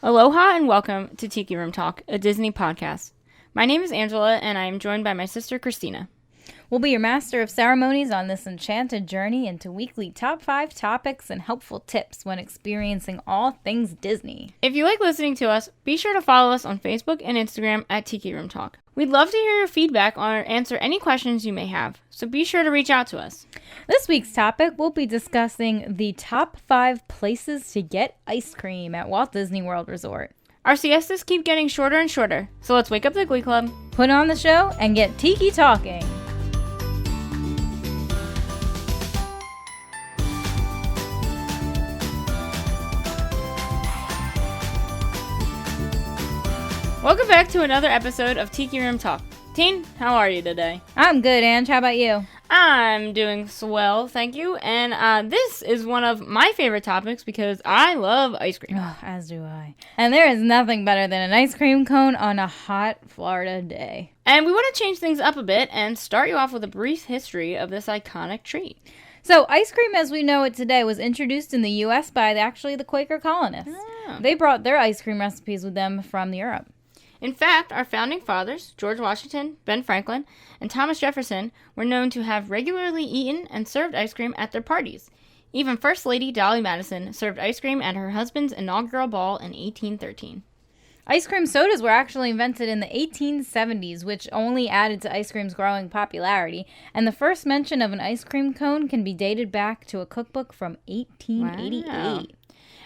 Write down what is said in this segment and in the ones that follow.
Aloha and welcome to Tiki Room Talk, a Disney podcast. My name is Angela and I am joined by my sister Christina. We'll be your master of ceremonies on this enchanted journey into weekly top 5 topics and helpful tips when experiencing all things Disney. If you like listening to us, be sure to follow us on Facebook and Instagram at Tiki Room Talk. We'd love to hear your feedback or answer any questions you may have, so be sure to reach out to us. This week's topic, we'll be discussing the top 5 places to get ice cream at Walt Disney World Resort. Our siestas keep getting shorter and shorter, so let's wake up the Glee Club, put on the show, and get Tiki talking. Welcome back to another episode of Tiki Room Talk. Teen, how are you today? I'm good, Ange. How about you? I'm doing swell, thank you. And this is one of my favorite topics because I love ice cream. Oh, as do I. And there is nothing better than an ice cream cone on a hot Florida day. And we want to change things up a bit and start you off with a brief history of this iconic treat. So, ice cream as we know it today was introduced in the U.S. by the Quaker colonists. Oh. They brought their ice cream recipes with them from Europe. In fact, our founding fathers, George Washington, Ben Franklin, and Thomas Jefferson, were known to have regularly eaten and served ice cream at their parties. Even First Lady Dolly Madison served ice cream at her husband's inaugural ball in 1813. Ice cream sodas were actually invented in the 1870s, which only added to ice cream's growing popularity, and the first mention of an ice cream cone can be dated back to a cookbook from 1888. Wow.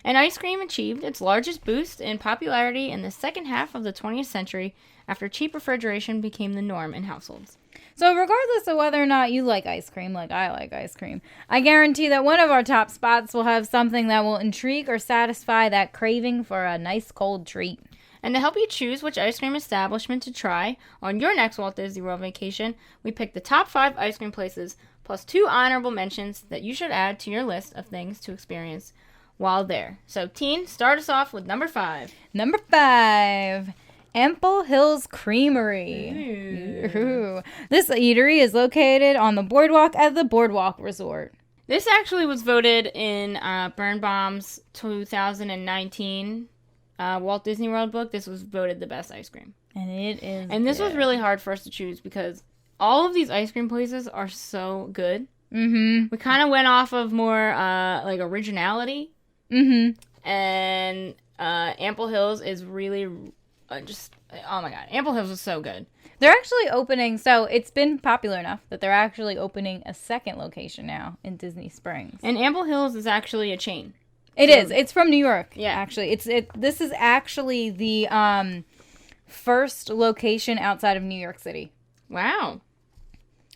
And ice cream achieved its largest boost in popularity in the second half of the 20th century after cheap refrigeration became the norm in households. So regardless of whether or not you like ice cream, like I like ice cream, I guarantee that one of our top spots will have something that will intrigue or satisfy that craving for a nice cold treat. And to help you choose which ice cream establishment to try on your next Walt Disney World vacation, we picked the top 5 ice cream places plus 2 honorable mentions that you should add to your list of things to experience while there. So, Teen, start us off with number 5. Number 5, Ample Hills Creamery. Ooh. This eatery is located on the boardwalk at the Boardwalk Resort. This actually was voted in Birnbaum's 2019 Walt Disney World book. This was voted the best ice cream. And it is And this good. was really hard for us to choose because all of these ice cream places are so good. Mm-hmm. We kind of went off of more like originality. Mm-hmm. And Ample Hills is really just, oh my god, Ample Hills is so good. They're actually opening, so it's been popular enough that they're actually opening a second location now in Disney Springs. And Ample Hills is actually a chain. It is. It's from New York. Yeah. Actually, this is actually the first location outside of New York City. Wow.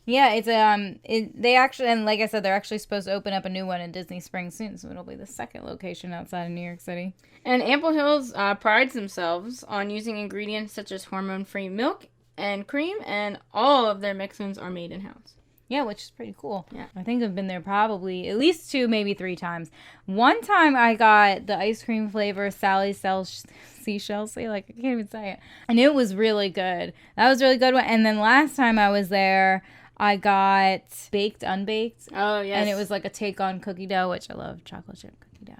Yeah, they actually, and like I said, they're actually supposed to open up a new one in Disney Springs soon, so it'll be the second location outside of New York City. And Ample Hills prides themselves on using ingredients such as hormone-free milk and cream, and all of their mix-ins are made in-house. Yeah, which is pretty cool. Yeah. I think I've been there probably at least 2, maybe 3 times. One time I got the ice cream flavor Sally sells seashells. See, like, I can't even say it. And it was really good. That was a really good one. And then last time I was there, I got baked unbaked. Oh, yes. And it was like a take on cookie dough, which I love chocolate chip cookie dough.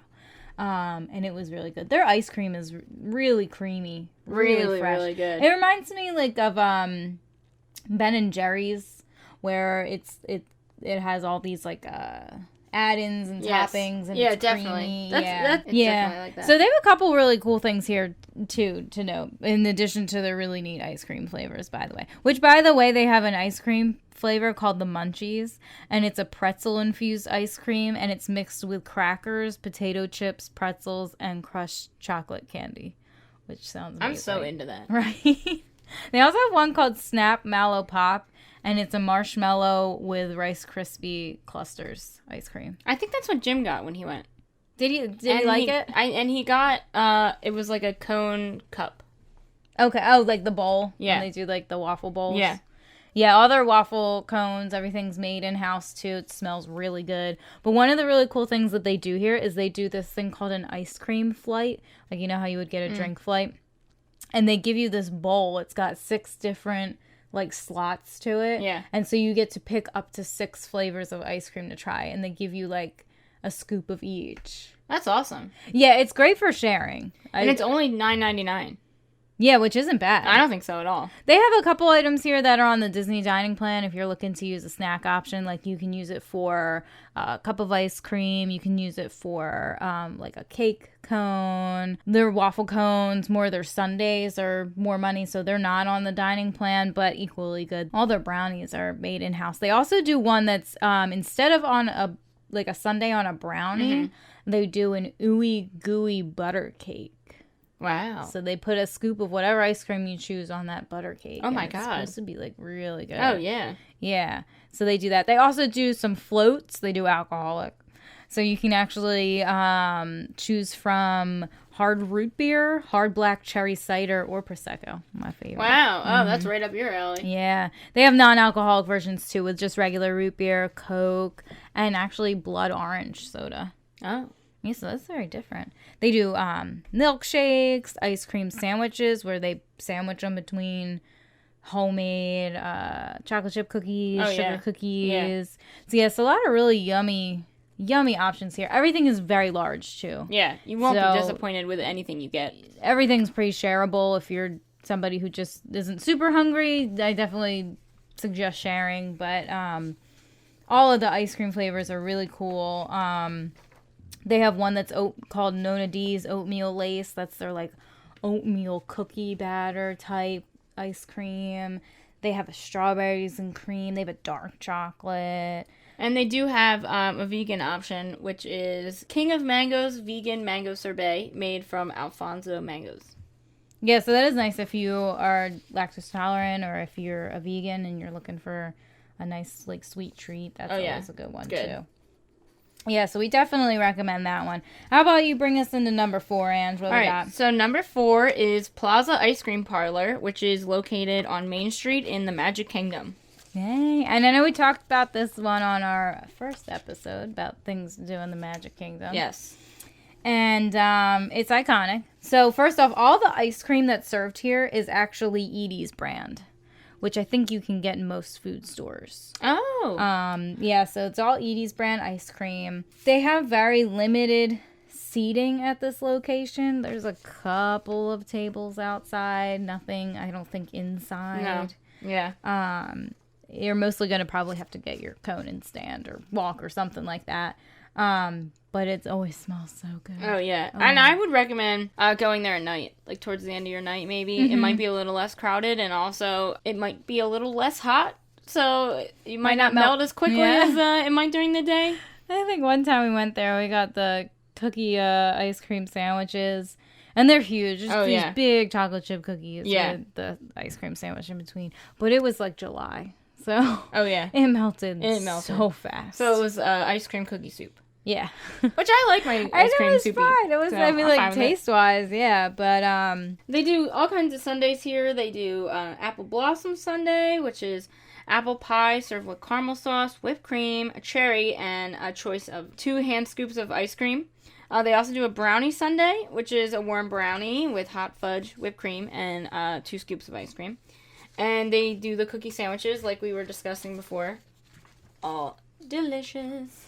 And it was really good. Their ice cream is really creamy. Really fresh. Really good. It reminds me like of Ben and Jerry's, where it has all these like add-ins and toppings and it's definitely. creamy. It's definitely like that. So they have a couple really cool things here too to know, in addition to their really neat ice cream flavors, by the way. Which, by the way, they have an ice cream flavor called the Munchies, and it's a pretzel-infused ice cream, and it's mixed with crackers, potato chips, pretzels, and crushed chocolate candy, which sounds amazing. I'm so into that. Right? They also have one called Snap Mallow Pop, and it's a marshmallow with Rice Krispie clusters ice cream. I think that's what Jim got when he went. Did he like it? And he got, it was like a cone cup. Okay. Oh, like the bowl? Yeah. When they do like the waffle bowls? Yeah. Yeah, all their waffle cones, everything's made in-house too. It smells really good. But one of the really cool things that they do here is they do this thing called an ice cream flight. Like, you know how you would get a drink flight? And they give you this bowl. It's got 6 different, like, slots to it. Yeah. And so you get to pick up to 6 flavors of ice cream to try. And they give you, like, a scoop of each. That's awesome. Yeah, it's great for sharing. And it's only $9.99. Yeah, which isn't bad. I don't think so at all. They have a couple items here that are on the Disney dining plan. If you're looking to use a snack option, like you can use it for a cup of ice cream. You can use it for like a cake cone. Their waffle cones, more their sundaes are more money, so they're not on the dining plan, but equally good. All their brownies are made in-house. They also do one that's instead of on a sundae on a brownie, they do an ooey gooey butter cake. Wow. So they put a scoop of whatever ice cream you choose on that butter cake. Oh, my It's God. supposed to be, like, really good. Oh, yeah. Yeah. So they do that. They also do some floats. They do alcoholic. So you can actually choose from hard root beer, hard black cherry cider, or Prosecco. My favorite. Wow. Oh, that's right up your alley. Yeah. They have non-alcoholic versions, too, with just regular root beer, Coke, and actually blood orange soda. Oh. Yeah, so that's very different. They do milkshakes, ice cream sandwiches where they sandwich them between homemade chocolate chip cookies, sugar cookies. Yeah. So, yeah, it's a lot of really yummy options here. Everything is very large, too. Yeah, you won't be disappointed with anything you get. Everything's pretty shareable. If you're somebody who just isn't super hungry, I definitely suggest sharing. But all of the ice cream flavors are really cool. They have one that's called Nona D's Oatmeal Lace. That's their, like, oatmeal cookie batter type ice cream. They have a strawberries and cream. They have a dark chocolate. And they do have a vegan option, which is King of Mangoes Vegan Mango Sorbet, made from Alfonso mangoes. Yeah, so that is nice if you are lactose tolerant or if you're a vegan and you're looking for a nice, like, sweet treat. That's always a good one, too. Yeah, so we definitely recommend that one. How about you bring us into number 4, Ange? What we got? So number 4 is Plaza Ice Cream Parlor, which is located on Main Street in the Magic Kingdom. Yay. And I know we talked about this one on our first episode about things to do in the Magic Kingdom. Yes. And it's iconic. So first off, all the ice cream that's served here is actually Edie's brand, which I think you can get in most food stores. Oh. Yeah, so it's all Edie's brand ice cream. They have very limited seating at this location. There's a couple of tables outside, nothing, I don't think, inside. No. Yeah. You're mostly going to probably have to get your cone and stand or walk or something like that. But it always smells so good. Oh, yeah. Oh. And I would recommend going there at night, like towards the end of your night, maybe. Mm-hmm. It might be a little less crowded, and also it might be a little less hot, so you might not melt as quickly as it might during the day. I think one time we went there, we got the cookie ice cream sandwiches, and they're huge. Just these big chocolate chip cookies with the ice cream sandwich in between. But it was like July, so it melted so fast. So it was ice cream cookie soup. Yeah. Which I like my ice cream soupy. It was fine. I mean, like, taste-wise, yeah. But, they do all kinds of sundaes here. They do apple blossom sundae, which is apple pie served with caramel sauce, whipped cream, a cherry, and a choice of 2 hand scoops of ice cream. They also do a brownie sundae, which is a warm brownie with hot fudge, whipped cream, and 2 scoops of ice cream. And they do the cookie sandwiches, like we were discussing before. All delicious.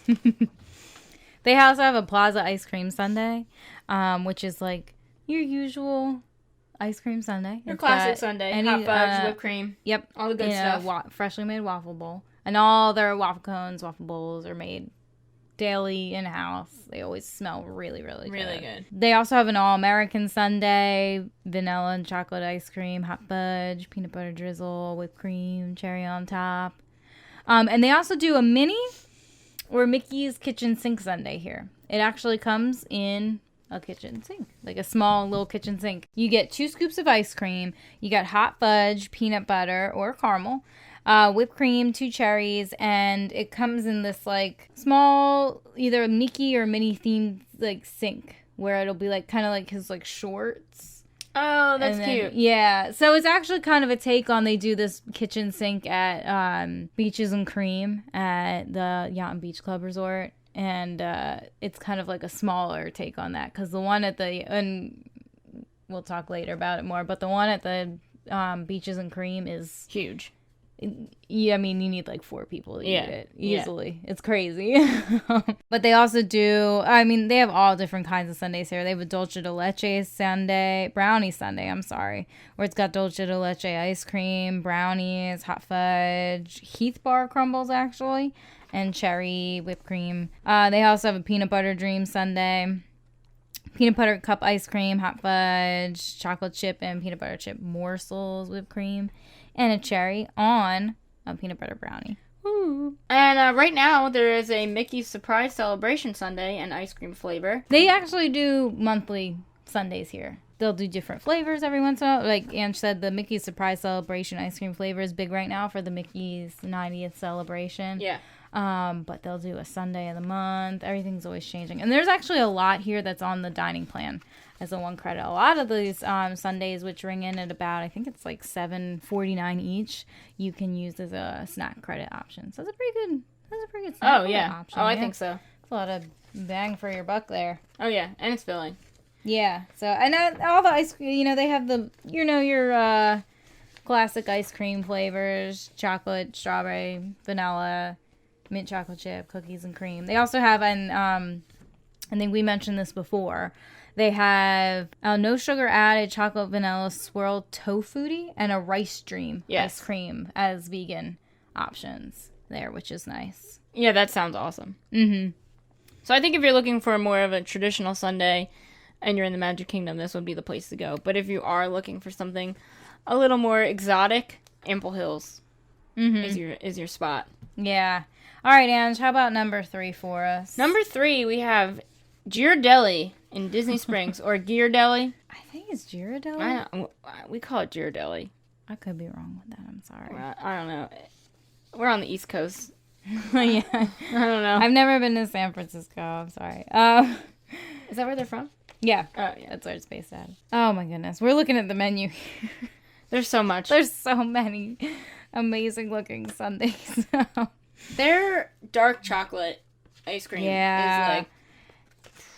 They also have a Plaza ice cream sundae, which is like your usual ice cream sundae. Your classic sundae. Hot fudge, whipped cream. Yep. All the good stuff. Freshly made waffle bowl. And all their waffle cones, waffle bowls are made daily in-house. They always smell really, really good. Really good. They also have an all-American sundae, vanilla and chocolate ice cream, hot fudge, peanut butter drizzle, whipped cream, cherry on top. And they also do a mini or Mickey's kitchen sink sundae here. It actually comes in a kitchen sink, like a small little kitchen sink. You get 2 scoops of ice cream. You got hot fudge, peanut butter, or caramel, whipped cream, 2 cherries, and it comes in this like small, either Mickey or Minnie themed like sink where it'll be like kind of like his like shorts. Oh, that's cute. Yeah. So it's actually kind of a take on, they do this kitchen sink at Beaches and Cream at the Yacht and Beach Club Resort. And it's kind of like a smaller take on that. Because the one at and we'll talk later about it more, but the one at the Beaches and Cream is huge. Yeah, I mean, you need like 4 people to eat Yeah. it easily. Yeah. It's crazy. But they also do, I mean, they have all different kinds of sundaes here. They have a dulce de leche sundae, brownie sundae, I'm sorry, where it's got dulce de leche ice cream, brownies, hot fudge, Heath bar crumbles actually, and cherry whipped cream. They also have a peanut butter dream sundae, peanut butter cup ice cream, hot fudge, chocolate chip and peanut butter chip morsels, whipped cream, and a cherry on a peanut butter brownie. Ooh. And right now, there is a Mickey's Surprise Celebration sundae and ice cream flavor. They actually do monthly sundaes here. They'll do different flavors every once in a while. Like Ange said, the Mickey's Surprise Celebration ice cream flavor is big right now for the Mickey's 90th celebration. Yeah. But they'll do a Sunday of the month. Everything's always changing. And there's actually a lot here that's on the dining plan as a one credit. A lot of these Sundays, which ring in at about, I think it's like $7.49 each, you can use as a snack credit option. So that's a pretty good snack credit option. Oh, I think so. It's a lot of bang for your buck there. Oh, yeah. And it's filling. Yeah. So, and all the ice cream, they have the, your classic ice cream flavors, chocolate, strawberry, vanilla, mint chocolate chip, cookies and cream. They also have, and I think we mentioned this before, they have no sugar added chocolate vanilla swirl tofutti and a rice dream ice cream as vegan options there, which is nice. Yeah, that sounds awesome. Mm-hmm. So I think if you're looking for more of a traditional sundae and you're in the Magic Kingdom, this would be the place to go. But if you are looking for something a little more exotic, Ample Hills is your spot. Yeah. All right, Ange, how about number 3 for us? Number 3, we have Ghiradelli in Disney Springs, or Ghiradelli. I think it's Ghiradelli. We call it Ghiradelli. I could be wrong with that. I'm sorry. I don't know. We're on the East Coast. Yeah. I don't know. I've never been to San Francisco. I'm sorry. Is that where they're from? Yeah. Oh, yeah. That's where it's based at. Oh, my goodness. We're looking at the menu. There's so much. There's so many amazing looking sundaes. Their dark chocolate ice cream is like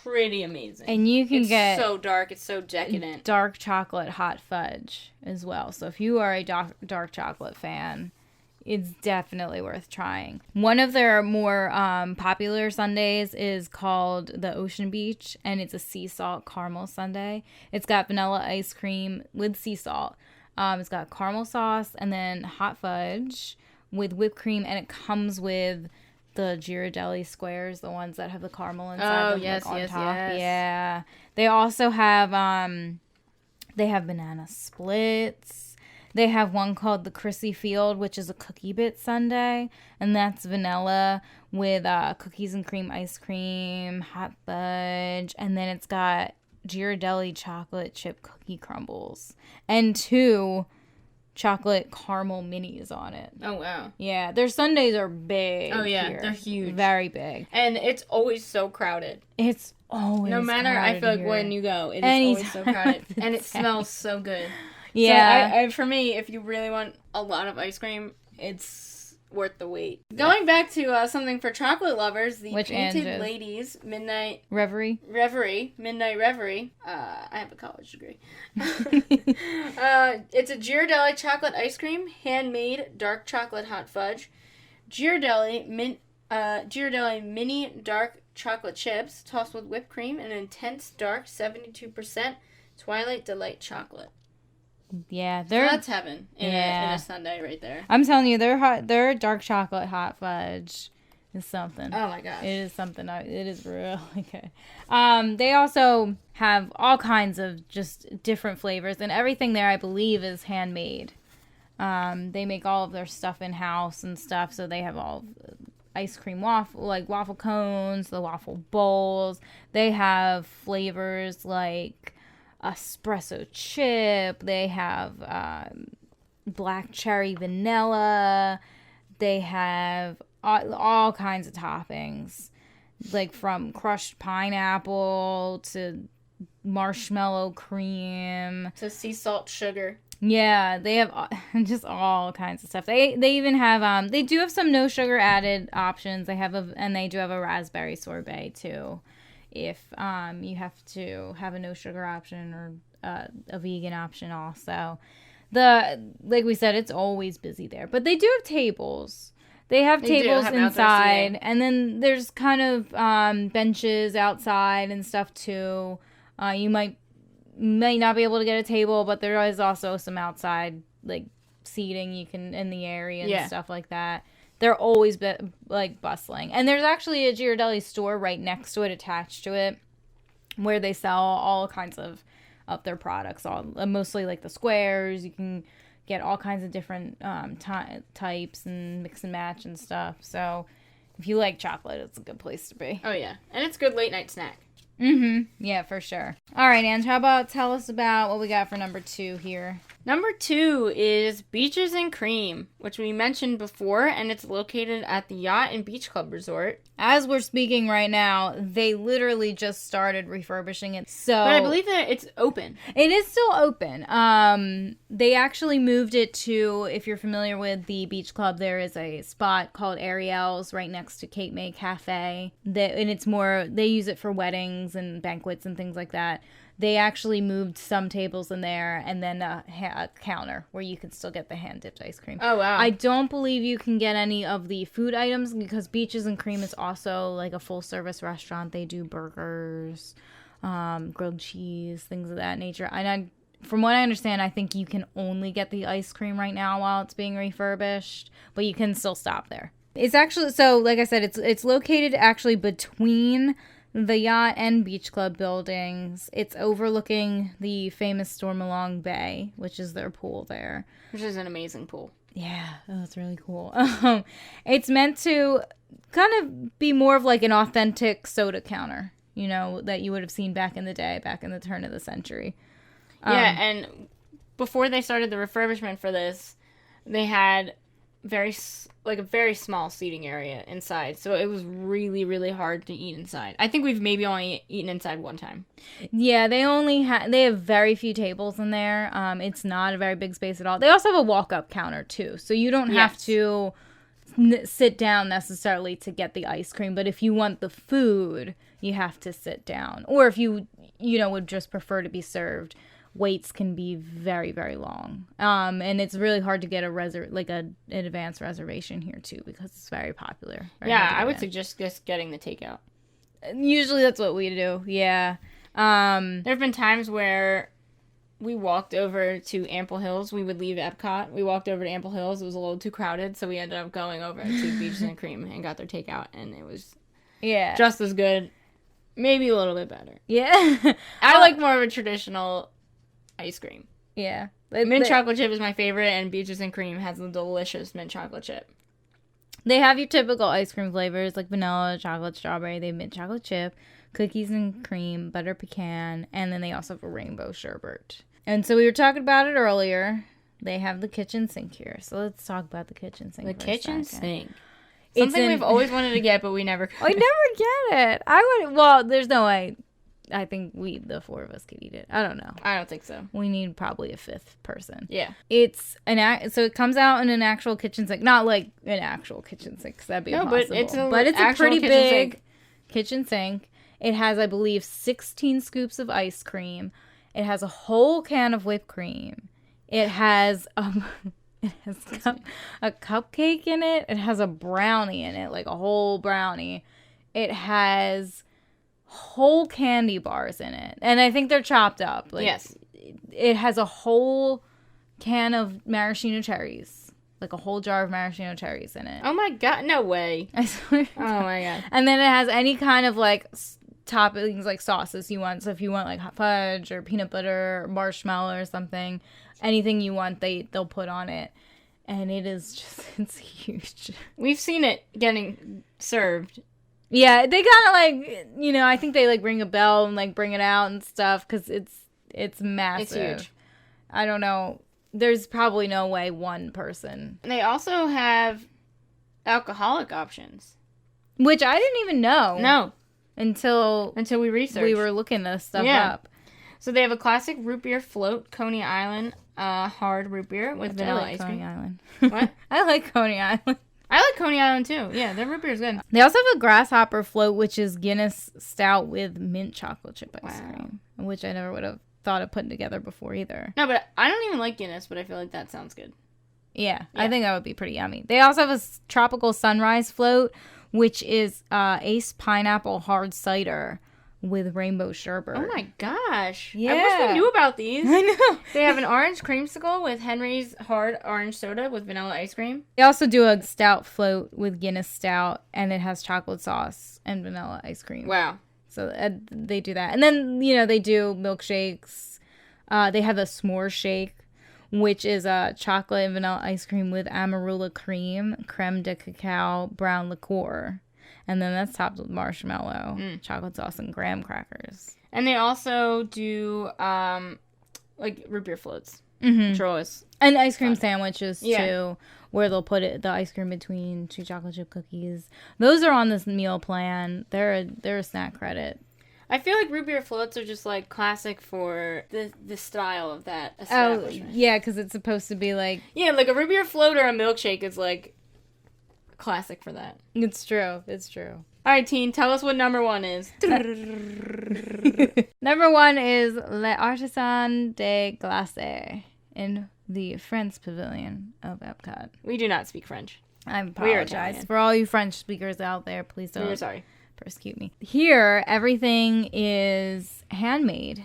pretty amazing. And you can get so dark, it's so decadent. Dark chocolate hot fudge as well. So if you are a dark chocolate fan, it's definitely worth trying. One of their more popular sundaes is called the Ocean Beach, and it's a sea salt caramel sundae. It's got vanilla ice cream with sea salt. It's got caramel sauce and then hot fudge with whipped cream, and it comes with the Ghiradelli squares, the ones that have the caramel inside. Oh, yes. Yeah. They also have banana splits. They have one called the Chrissy Field, which is a cookie bit sundae, and that's vanilla with cookies and cream ice cream, hot fudge, and then it's got Ghiradelli chocolate chip cookie crumbles and 2 chocolate caramel minis on it. Oh, wow. Yeah, their sundaes are big. Oh, yeah, here. they're huge. Very big. And it's always so crowded. It's always no matter, I feel like here. when you go, it is always so crowded. And it smells so good. Yeah. So for me, if you really want a lot of ice cream, it's worth the wait. Going back to something for chocolate lovers, the Painted Ladies Midnight Reverie. Midnight Reverie. I have a college degree. It's a Ghiradelli chocolate ice cream, handmade dark chocolate hot fudge, Ghiradelli mini dark chocolate chips tossed with whipped cream, and intense dark 72% Twilight Delight chocolate. Yeah, that's heaven in a sundae right there. I'm telling you, their dark chocolate hot fudge is something. Oh my gosh, it is something. It is really good. They also have all kinds of just different flavors, and everything there, I believe, is handmade. They make all of their stuff in house and stuff, so they have all ice cream waffle cones, the waffle bowls. They have flavors like espresso chip. They have black cherry vanilla. They have all kinds of toppings, like from crushed pineapple to marshmallow cream to sea salt sugar. Yeah, they have just all kinds of stuff. They even have they do have some no sugar added options. And they do have a raspberry sorbet too, if you have to have a no sugar option or a vegan option also. Like we said, it's always busy there. But they do have tables. They have tables have outdoor inside, seating. and then there's kind of benches outside and stuff too. You might not be able to get a table, but there is also some outside like seating you can in the area and stuff like that. They're always bustling, and there's actually a Ghiradelli store right next to it, attached to it, where they sell all kinds of their products, mostly like the squares. You can get all kinds of different types and mix and match and stuff. So if you like chocolate, it's a good place to be. Oh, yeah. And it's a good late night snack. Mm-hmm. Yeah, for sure. All right, Ange, how about tell us about what we got for number 2 here? Number 2 is Beaches and Cream, which we mentioned before, and it's located at the Yacht and Beach Club Resort. As we're speaking right now, they literally just started refurbishing it. So, but I believe that it's open. It is still open. They actually moved it to, if you're familiar with the beach club, there is a spot called Ariel's right next to Cape May Cafe. And it's more, they use it for weddings and banquets and things like that. They actually moved some tables in there and then a counter where you can still get the hand-dipped ice cream. Oh, wow. I don't believe you can get any of the food items because Beaches and Cream is also like a full-service restaurant. They do burgers, grilled cheese, things of that nature. And from what I understand, I think you can only get the ice cream right now while it's being refurbished, but you can still stop there. It's actually, so like I said, it's located actually between the Yacht and Beach Club buildings. It's overlooking the famous Stormalong Bay, which is their pool there. Which is an amazing pool. Yeah, that's really cool. It's meant to kind of be more of like an authentic soda counter, you know, that you would have seen back in the day, back in the turn of the century. Yeah, and before they started the refurbishment for this, they had a very small seating area inside, so it was really, really hard to eat inside. I think we've maybe only eaten inside one time. Yeah, they have very few tables in there. It's not a very big space at all. They also have a walk-up counter too, so you don't have to sit down necessarily to get the ice cream, but if you want the food, you have to sit down. Or if you would just prefer to be served, waits can be very, very long. And it's really hard to get an advanced reservation here too because it's very popular. Yeah, I would suggest just getting the takeout. Usually that's what we do. Yeah. There have been times where we walked over to Ample Hills. We would leave Epcot. We walked over to Ample Hills. It was a little too crowded, so we ended up going over to Beaches and Cream and got their takeout, and it was just as good, maybe a little bit better. Yeah. I like more of a traditional ice cream. Yeah. Mint chocolate chip is my favorite, and Beaches and Cream has a delicious mint chocolate chip. They have your typical ice cream flavors like vanilla, chocolate, strawberry. They have mint chocolate chip, cookies and cream, butter pecan, and then they also have a rainbow sherbet. And so we were talking about it earlier. They have the kitchen sink here. So let's talk about the kitchen sink. The kitchen sink. It's something we've always wanted to get, but we never could. I never get it. Well, there's no way. I think the 4 of us could eat it. I don't know. I don't think so. We need probably a 5th person. Yeah. It's so it comes out in an actual kitchen sink. Not like an actual kitchen sink, because that'd be impossible. But it's a pretty big kitchen sink. It has, I believe, 16 scoops of ice cream. It has a whole can of whipped cream. It has a cupcake in it. It has a brownie in it, like a whole brownie. It has whole candy bars in it, and I think they're chopped up. Yes. It has a whole can of maraschino cherries, like a whole jar of maraschino cherries in it. Oh my god, no way. I swear. Oh my god. And then it has any kind of like toppings, like sauces you want. So if you want like hot fudge or peanut butter or marshmallow or something, anything you want, they'll put on it. And it's huge. We've seen it getting served. Yeah, they kind of like, I think they like ring a bell and like bring it out and stuff because it's massive. It's huge. I don't know. There's probably no way one person. They also have alcoholic options, which I didn't even know. No, until we researched. We were looking this stuff up. So they have a classic root beer float, Coney Island hard root beer with vanilla ice cream. Coney Island. What? I like Coney Island. I like Coney Island, too. Yeah, their root beer is good. They also have a grasshopper float, which is Guinness stout with mint chocolate chip ice cream, which I never would have thought of putting together before either. No, but I don't even like Guinness, but I feel like that sounds good. Yeah, I think that would be pretty yummy. They also have a tropical sunrise float, which is Ace Pineapple Hard Cider with rainbow sherbet. Oh my gosh. Yeah. I wish we knew about these. I know. They have an orange creamsicle with Henry's hard orange soda with vanilla ice cream. They also do a stout float with Guinness stout, and it has chocolate sauce and vanilla ice cream. Wow. So they do that. And then, you know, they do milkshakes. They have a s'more shake, which is chocolate and vanilla ice cream with amarula cream, creme de cacao, brown liqueur. And then that's topped with marshmallow, chocolate sauce, and graham crackers. And they also do, like, root beer floats. Mm-hmm. And ice cream sandwiches, too, where they'll put the ice cream between 2 chocolate chip cookies. Those are on this meal plan. They're a snack credit. I feel like root beer floats are just, like, classic for the style of that establishment. Oh, yeah, because it's supposed to be, like... Yeah, like, a root beer float or a milkshake is, like, classic for that. It's true. It's true. All right, Teen, tell us what number 1 is. Number 1 is Le Artisan de Glace in the France Pavilion of Epcot. We do not speak French. I apologize. For all you French speakers out there, please don't. We're sorry. Persecute me. Here, everything is handmade.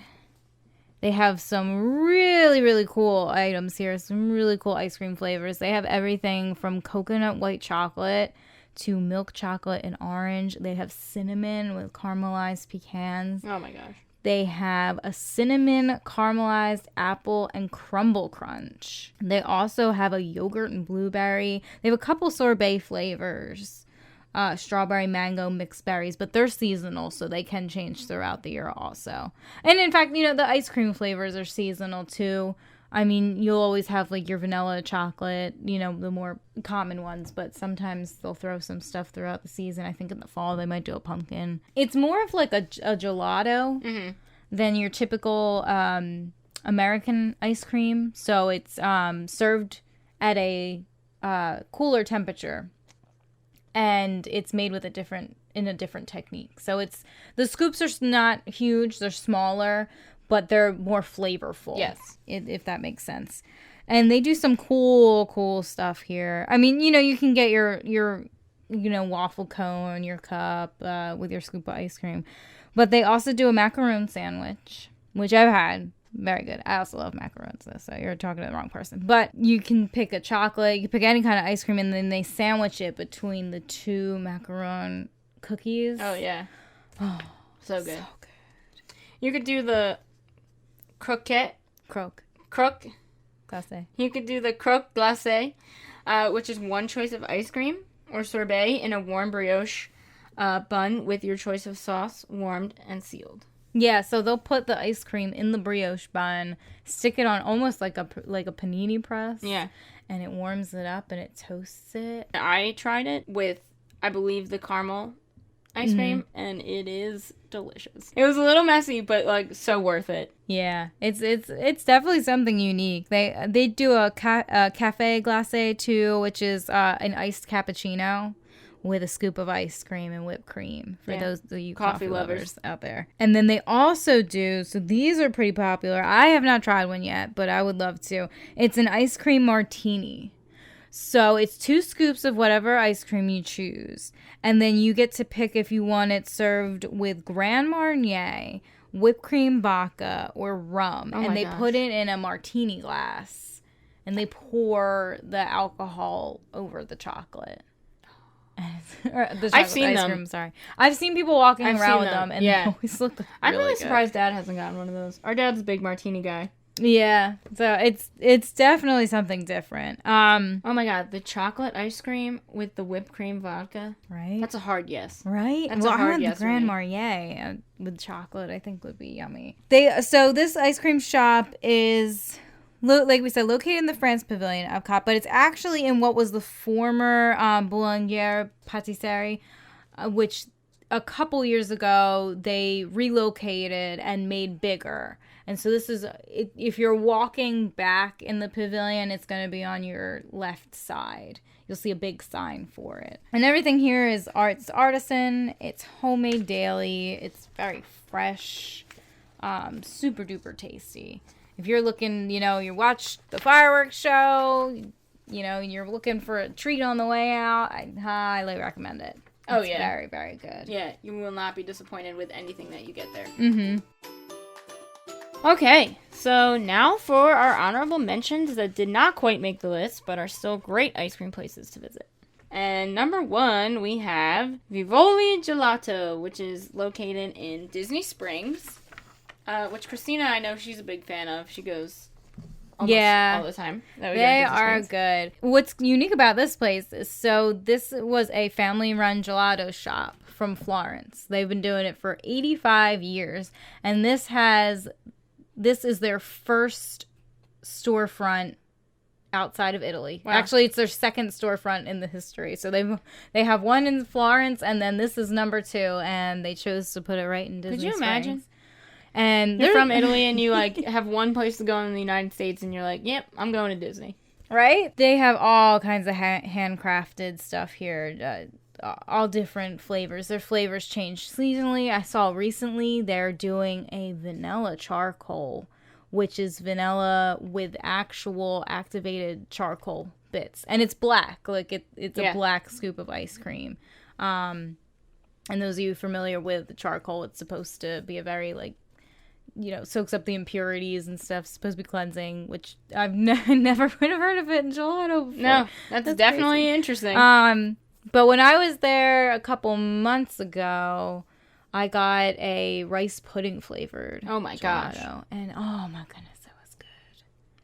They have some really, really cool items here. Some really cool ice cream flavors. They have everything from coconut white chocolate to milk chocolate and orange. They have cinnamon with caramelized pecans. Oh my gosh. They have a cinnamon caramelized apple and crumble crunch. They also have a yogurt and blueberry. They have a couple sorbet flavors. Strawberry, mango, mixed berries, but they're seasonal, so they can change throughout the year also. And in fact, you know, the ice cream flavors are seasonal too. I mean, you'll always have like your vanilla chocolate, you know, the more common ones, but sometimes they'll throw some stuff throughout the season. I think in the fall they might do a pumpkin. It's more of like a gelato than your typical American ice cream. So it's served at a cooler temperature. And it's made with a different technique. So the scoops are not huge, they're smaller, but they're more flavorful. Yes. If that makes sense. And they do some cool stuff here. I mean, you know, you can get your waffle cone, your cup with your scoop of ice cream. But they also do a macaroon sandwich, which I've had. Very good. I also love macarons, though, so you're talking to the wrong person. But you can pick a chocolate, you can pick any kind of ice cream, and then they sandwich it between the 2 macaron cookies. Oh, yeah. Oh, so good. You could do the croquette. Croque. Glacé. You could do the croque glacé, which is 1 choice of ice cream or sorbet in a warm brioche bun with your choice of sauce, warmed and sealed. Yeah, so they'll put the ice cream in the brioche bun, stick it on almost like a panini press. Yeah. And it warms it up and it toasts it. I tried it with, I believe, the caramel ice cream, and it is delicious. It was a little messy, but like so worth it. Yeah, it's definitely something unique. They do a cafe glacé too, which is an iced cappuccino with a scoop of ice cream and whipped cream for those of you coffee lovers out there. And then they also do, so these are pretty popular. I have not tried one yet, but I would love to. It's an ice cream martini. So it's 2 scoops of whatever ice cream you choose. And then you get to pick if you want it served with Grand Marnier, whipped cream vodka, or rum. And they put it in a martini glass. And they pour the alcohol over the chocolate. I've seen ice them. Cream, sorry. I've seen people walking around with them, and they always look really I'm really good. surprised Dad hasn't gotten one of those. Our dad's a big martini guy. Yeah, so it's definitely something different. Oh my god, the chocolate ice cream with the whipped cream vodka. Right. That's a hard yes. Right. That's a hard yes. The Grand Marnier with chocolate, I think, would be yummy. So this ice cream shop is, like we said, located in the France Pavilion of Epcot, but it's actually in what was the former Boulanger Patisserie, which a couple years ago they relocated and made bigger. And so this is, if you're walking back in the pavilion, it's going to be on your left side. You'll see a big sign for it. And everything here is Artisan. It's homemade daily. It's very fresh. Super duper tasty. If you're looking, you watch the fireworks show, you're looking for a treat on the way out, I highly recommend it. It's very, very good. Yeah, you will not be disappointed with anything that you get there. Mm-hmm. Okay, so now for our honorable mentions that did not quite make the list, but are still great ice cream places to visit. And number 1, we have Vivoli Gelato, which is located in Disney Springs. Which Christina, I know she's a big fan of. She goes almost all the time. They are good. What's unique about this place is, this was a family-run gelato shop from Florence. They've been doing it for 85 years. And this is their first storefront outside of Italy. Wow. Actually, it's their second storefront in the history. So they have one in Florence, and then this is number 2, and they chose to put it right in Disney Springs. Could you imagine? And you're from Italy and you have one place to go in the United States and you're like, yep, I'm going to Disney. Right? They have all kinds of handcrafted stuff here, all different flavors. Their flavors change seasonally. I saw recently they're doing a vanilla charcoal, which is vanilla with actual activated charcoal bits. And it's black. Like it's a black scoop of ice cream. And those of you familiar with the charcoal, it's supposed to be a very soaks up the impurities and stuff. It's supposed to be cleansing, which I've never would have heard of it in gelato before. No, that's definitely crazy. Interesting. But when I was there a couple months ago, I got a rice pudding flavored gelato. Gosh. And oh my goodness, that was good.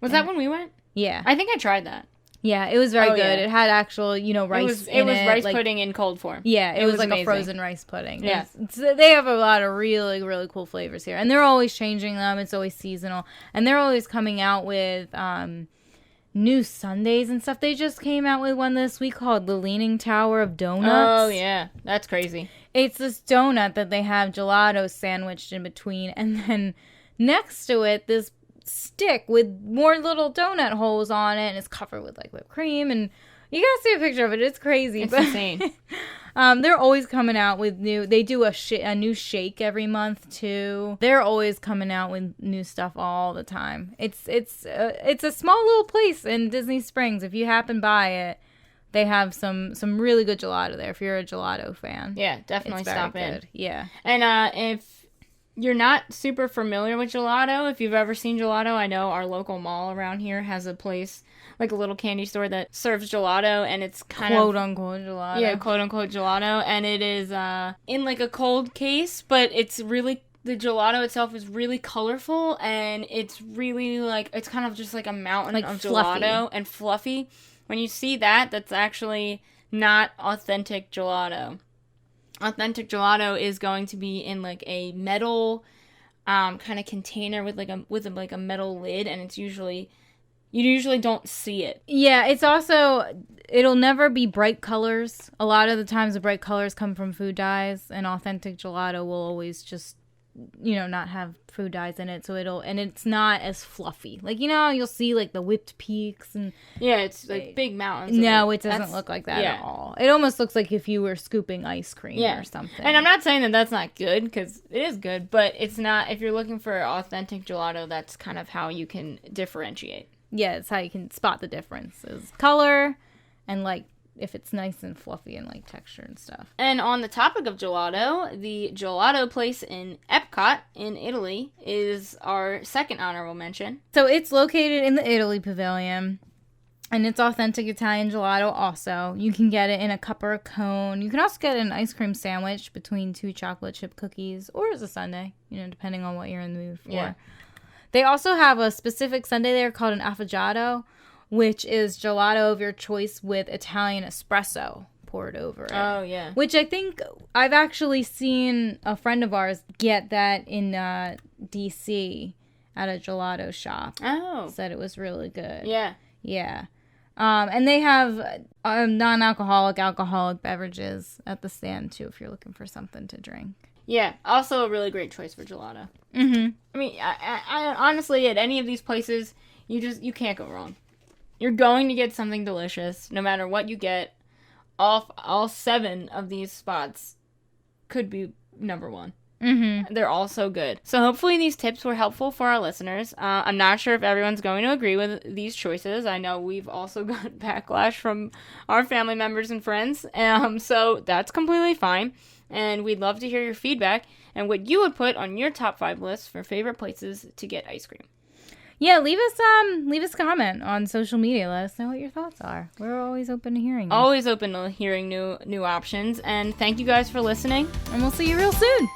Was that when we went? Yeah. I think I tried that. Yeah, it was very good. Yeah. It had actual, rice it was rice pudding in cold form. Yeah, it was like amazing. A frozen rice pudding. Yeah. They have a lot of really, really cool flavors here. And they're always changing them. It's always seasonal. And they're always coming out with new sundaes and stuff. They just came out with one this week called the Leaning Tower of Donuts. Oh, yeah. That's crazy. It's this donut that they have gelato sandwiched in between. And then next to it, this stick with more little donut holes on it, and it's covered with whipped cream, and you gotta see a picture of it. It's crazy. It's insane. They're always coming out with they do a new shake every month too. They're always coming out with new stuff all the time. It's a small little place in Disney Springs. If you happen by it, they have some really good gelato there if you're a gelato fan. Yeah, definitely stop in. Yeah. And if you're not super familiar with gelato, if you've ever seen gelato, I know our local mall around here has a place, like a little candy store that serves gelato, and it's kind quote unquote gelato. Yeah, quote unquote gelato, and it is in a cold case, but it's really, the gelato itself is really colorful, and it's really it's kind of just like a mountain of fluffy. Gelato and fluffy. When you see that, that's actually not authentic gelato. Authentic gelato is going to be in a metal kind of container with a metal lid, and it's you usually don't see it. Yeah, it's also, it'll never be bright colors. A lot of the times the bright colors come from food dyes, and authentic gelato will always just not have food dyes in it, and it's not as fluffy. You'll see the whipped peaks and it's big mountains. No, it doesn't look like that at all. It almost looks like if you were scooping ice cream or something. And I'm not saying that that's not good, because it is good, but it's not. If you're looking for authentic gelato, that's kind of how you can differentiate. Yeah, it's how you can spot the difference is color and if it's nice and fluffy and texture and stuff. And on the topic of gelato, the gelato place in Epcot in Italy is our second honorable mention. So it's located in the Italy Pavilion, and it's authentic Italian gelato also. You can get it in a cup or a cone. You can also get an ice cream sandwich between 2 chocolate chip cookies, or as a sundae, depending on what you're in the mood for. Yeah. They also have a specific sundae there called an affogato, which is gelato of your choice with Italian espresso poured over it. Oh, yeah. Which I think I've actually seen a friend of ours get that in D.C. at a gelato shop. Oh. Said it was really good. Yeah. Yeah. And they have alcoholic beverages at the stand, too, if you're looking for something to drink. Yeah. Also a really great choice for gelato. Mm-hmm. I mean, I honestly, at any of these places, you can't go wrong. You're going to get something delicious, no matter what you get. All 7 of these spots could be number 1. They're all so good. So hopefully these tips were helpful for our listeners. I'm not sure if everyone's going to agree with these choices. I know we've also got backlash from our family members and friends. So that's completely fine. And we'd love to hear your feedback and what you would put on your top 5 lists for favorite places to get ice cream. Yeah, leave us a comment on social media. Let us know what your thoughts are. We're always open to hearing them. Always open to hearing new options. And thank you guys for listening. And we'll see you real soon.